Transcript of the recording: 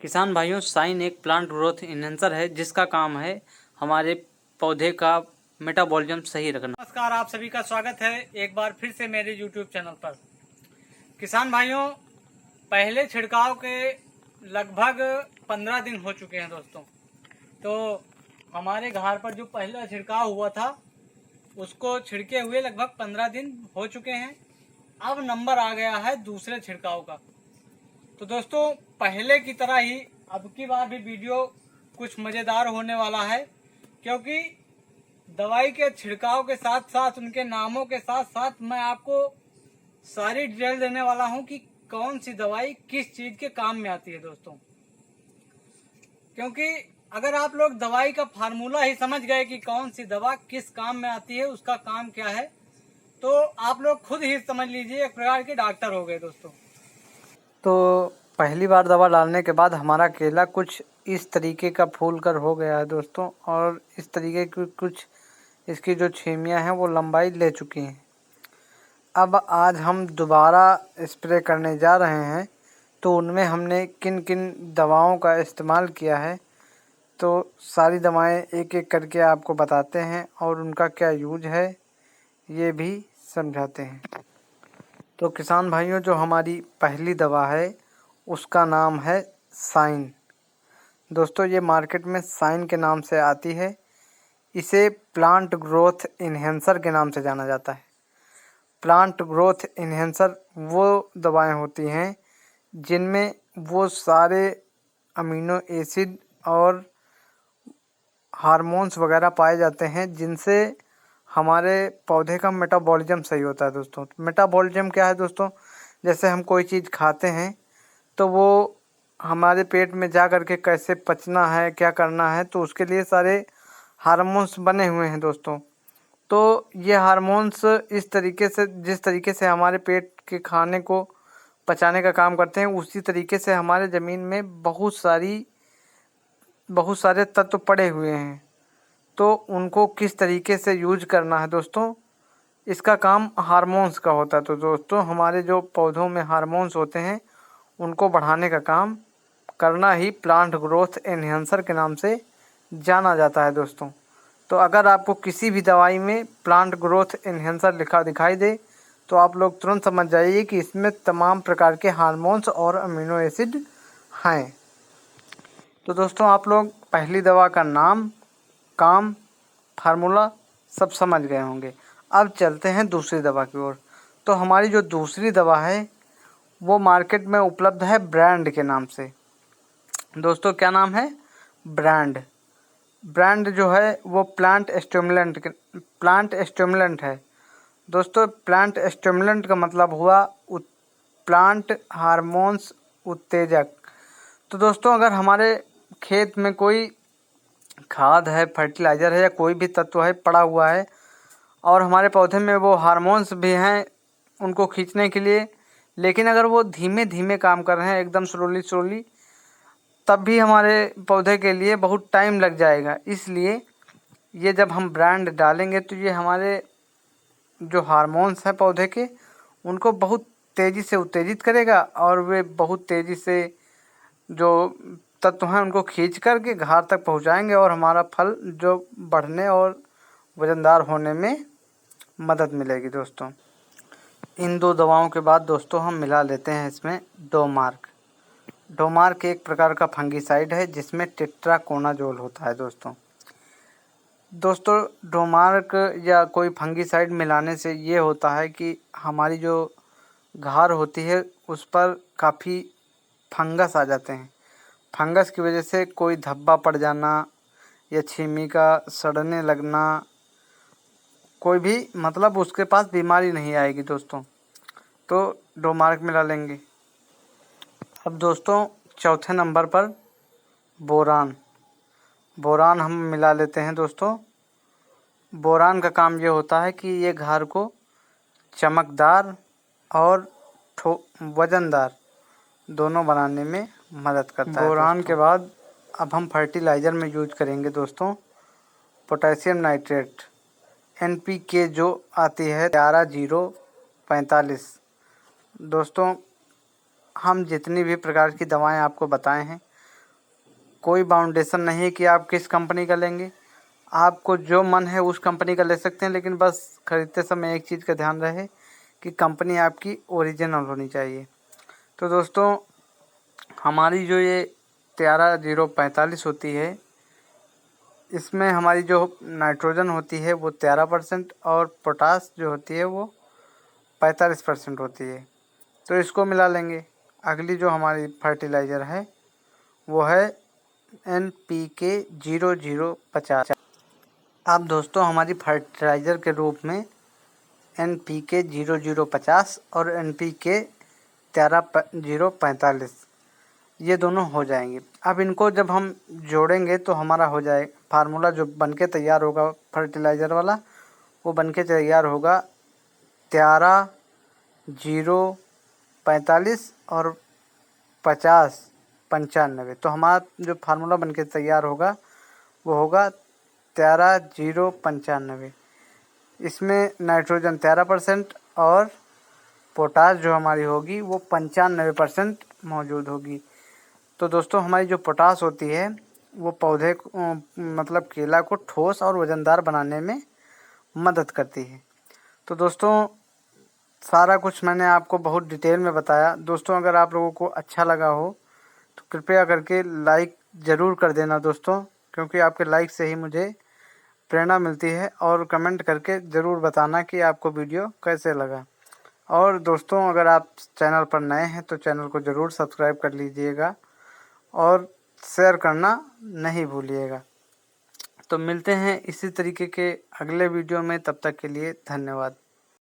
किसान भाइयों, साइन एक प्लांट ग्रोथ इन्हेंसर है जिसका काम है हमारे पौधे का मेटाबॉलिज्म सही रखना। नमस्कार, आप सभी का स्वागत है एक बार फिर से मेरे YouTube चैनल पर। किसान भाइयों, पहले छिड़काव के लगभग 15 दिन हो चुके हैं दोस्तों। तो हमारे घर पर जो पहला छिड़काव हुआ था उसको छिड़के हुए लगभग 15 दिन हो चुके हैं। अब नंबर आ गया है दूसरे छिड़काव का। तो दोस्तों, पहले की तरह ही अब की बार भी वीडियो कुछ मज़ेदार होने वाला है, क्योंकि दवाई के छिड़काव के साथ साथ उनके नामों के साथ साथ मैं आपको सारी डिटेल देने वाला हूं कि कौन सी दवाई किस चीज़ के काम में आती है दोस्तों। क्योंकि अगर आप लोग दवाई का फार्मूला ही समझ गए कि कौन सी दवा किस काम में आती है, उसका काम क्या है, तो आप लोग खुद ही समझ लीजिए एक प्रकार के डॉक्टर हो गए दोस्तों। तो पहली बार दवा डालने के बाद हमारा केला कुछ इस तरीके का फूल कर हो गया है दोस्तों, और इस तरीके की कुछ इसकी जो छेमियाँ हैं वो लंबाई ले चुकी हैं। अब आज हम दोबारा स्प्रे करने जा रहे हैं, तो उनमें हमने किन किन दवाओं का इस्तेमाल किया है तो सारी दवाएं एक एक करके आपको बताते हैं और उनका क्या यूज है ये भी समझाते हैं। तो किसान भाइयों, जो हमारी पहली दवा है उसका नाम है साइन। दोस्तों, ये मार्केट में साइन के नाम से आती है। इसे प्लांट ग्रोथ इन्हेंसर के नाम से जाना जाता है। प्लांट ग्रोथ इन्हेंसर वो दवाएं होती हैं जिनमें वो सारे अमीनो एसिड और हार्मोन्स वगैरह पाए जाते हैं जिनसे हमारे पौधे का मेटाबॉलिज्म सही होता है दोस्तों। मेटाबॉलिज्म क्या है दोस्तों? जैसे हम कोई चीज़ खाते हैं तो वो हमारे पेट में जा कर के कैसे पचना है, क्या करना है, तो उसके लिए सारे हार्मोन्स बने हुए हैं दोस्तों। तो ये हार्मोन्स इस तरीके से, जिस तरीके से हमारे पेट के खाने को पचाने का काम करते हैं, उसी तरीके से हमारे ज़मीन में बहुत सारे तत्व पड़े हुए हैं। तो उनको किस तरीके से यूज करना है दोस्तों, इसका काम हार्मोन्स का होता है। तो दोस्तों, हमारे जो पौधों में हार्मोन्स होते हैं उनको बढ़ाने का काम करना ही प्लांट ग्रोथ एनहेंसर के नाम से जाना जाता है दोस्तों। तो अगर आपको किसी भी दवाई में प्लांट ग्रोथ एनहेंसर लिखा दिखाई दे तो आप लोग तुरंत समझ जाइए कि इसमें तमाम प्रकार के हार्मोन्स और अमीनो एसिड हैं। तो दोस्तों, आप लोग पहली दवा का नाम, काम, फार्मूला सब समझ गए होंगे। अब चलते हैं दूसरी दवा की ओर। तो हमारी जो दूसरी दवा है वो मार्केट में उपलब्ध है ब्रांड के नाम से। दोस्तों, क्या नाम है? ब्रांड जो है वो प्लांट स्टिमुलेंट है दोस्तों। प्लांट स्टिमुलेंट का मतलब हुआ प्लांट हार्मोन्स उत्तेजक। तो दोस्तों, अगर हमारे खेत में कोई खाद है, फर्टिलाइज़र है या कोई भी तत्व है पड़ा हुआ है और हमारे पौधे में वो हार्मोन्स भी हैं उनको खींचने के लिए, लेकिन अगर वो धीमे धीमे काम कर रहे हैं, एकदम स्लोली, तब भी हमारे पौधे के लिए बहुत टाइम लग जाएगा। इसलिए ये जब हम ब्रांड डालेंगे तो ये हमारे जो हार्मोन्स हैं पौधे के उनको बहुत तेज़ी से उत्तेजित करेगा और वे बहुत तेज़ी से जो तत्व हैं उनको खींच कर के घर तक पहुंचाएंगे और हमारा फल जो बढ़ने और वज़नदार होने में मदद मिलेगी दोस्तों। इन दो दवाओं के बाद दोस्तों हम मिला लेते हैं इसमें डोमार्क। डोमार्क एक प्रकार का फंगिसाइड है जिसमें टेट्राकोनाजोल होता है दोस्तों। डोमार्क या कोई फंगिसाइड मिलाने से ये होता है कि हमारी जो घार होती है उस पर काफ़ी फंगस आ जाते हैं। फंगस की वजह से कोई धब्बा पड़ जाना या छीमी का सड़ने लगना, कोई भी मतलब उसके पास बीमारी नहीं आएगी दोस्तों। तो डोमार्क मिला लेंगे। अब दोस्तों, चौथे नंबर पर बोरान हम मिला लेते हैं दोस्तों। बोरान का काम ये होता है कि ये घार को चमकदार और वज़नदार दोनों बनाने में मदद करता है। बोरान के बाद अब हम फर्टिलाइज़र में यूज करेंगे दोस्तों पोटेशियम नाइट्रेट NPK, जो आती है 11-0-45। दोस्तों, हम जितनी भी प्रकार की दवाएं आपको बताए हैं कोई बाउंडेशन नहीं है कि आप किस कंपनी का लेंगे। आपको जो मन है उस कंपनी का ले सकते हैं, लेकिन बस ख़रीदते समय एक चीज़ का ध्यान रहे कि कंपनी आपकी ओरिजिनल होनी चाहिए। तो दोस्तों, हमारी जो ये 13045 होती है, इसमें हमारी जो नाइट्रोजन होती है वो 13% और पोटास जो होती है वो 45% होती है। तो इसको मिला लेंगे। अगली जो हमारी फर्टिलाइज़र है वो है NPK 0050। अब दोस्तों, हमारी फर्टिलाइज़र के रूप में NPK 0050 और NPK 13045 ये दोनों हो जाएंगे। अब इनको जब हम जोड़ेंगे तो हमारा हो जाए फार्मूला जो बनके तैयार होगा फर्टिलाइज़र वाला, वो बनके तैयार होगा 13 0 45 और 50 95। तो हमारा जो फार्मूला बनके तैयार होगा वो होगा 13 0 95। इसमें नाइट्रोजन 13% और पोटास जो हमारी होगी वो 95% मौजूद होगी। तो दोस्तों, हमारी जो पोटास होती है वो पौधे को मतलब केला को ठोस और वज़नदार बनाने में मदद करती है। तो दोस्तों, सारा कुछ मैंने आपको बहुत डिटेल में बताया। दोस्तों, अगर आप लोगों को अच्छा लगा हो तो कृपया करके लाइक ज़रूर कर देना दोस्तों, क्योंकि आपके लाइक से ही मुझे प्रेरणा मिलती है। और कमेंट करके ज़रूर बताना कि आपको वीडियो कैसे लगा। और दोस्तों, अगर आप चैनल पर नए हैं तो चैनल को ज़रूर सब्सक्राइब कर लीजिएगा और शेयर करना नहीं भूलिएगा। तो मिलते हैं इसी तरीके के अगले वीडियो में, तब तक के लिए धन्यवाद।